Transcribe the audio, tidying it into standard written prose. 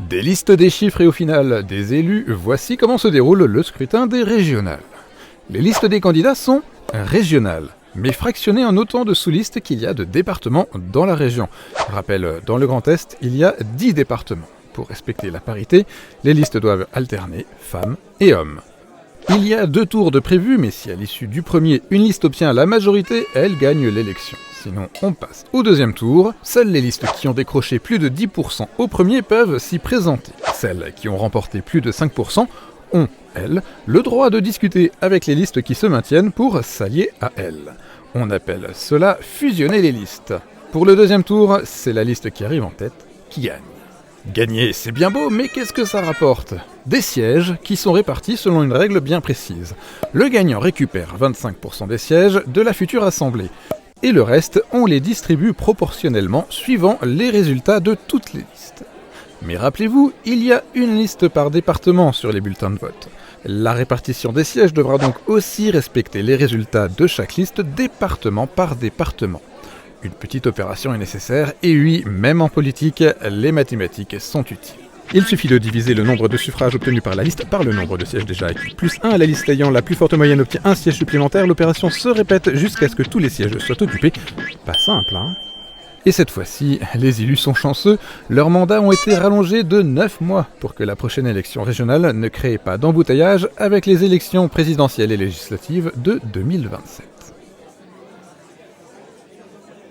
Des listes, des chiffres et au final des élus, voici comment se déroule le scrutin des régionales. Les listes des candidats sont régionales, mais fractionnées en autant de sous-listes qu'il y a de départements dans la région. Rappel, dans le Grand Est, il y a 10 départements. Pour respecter la parité, les listes doivent alterner femmes et hommes. Il y a 2 tours de prévus, mais si à l'issue du premier, une liste obtient la majorité, elle gagne l'élection. Sinon, on passe au deuxième tour. Seules les listes qui ont décroché plus de 10% au premier peuvent s'y présenter. Celles qui ont remporté plus de 5% ont, elles, le droit de discuter avec les listes qui se maintiennent pour s'allier à elles. On appelle cela fusionner les listes. Pour le deuxième tour, c'est la liste qui arrive en tête qui gagne. Gagner, c'est bien beau, mais qu'est-ce que ça rapporte ? Des sièges qui sont répartis selon une règle bien précise. Le gagnant récupère 25% des sièges de la future assemblée. Et le reste, on les distribue proportionnellement suivant les résultats de toutes les listes. Mais rappelez-vous, il y a une liste par département sur les bulletins de vote. La répartition des sièges devra donc aussi respecter les résultats de chaque liste département par département. Une petite opération est nécessaire, et oui, même en politique, les mathématiques sont utiles. Il suffit de diviser le nombre de suffrages obtenus par la liste par le nombre de sièges déjà acquis, plus 1, la liste ayant la plus forte moyenne obtient un siège supplémentaire, l'opération se répète jusqu'à ce que tous les sièges soient occupés. Pas simple, hein ? Et cette fois-ci, les élus sont chanceux, leurs mandats ont été rallongés de 9 mois pour que la prochaine élection régionale ne crée pas d'embouteillage avec les élections présidentielles et législatives de 2027.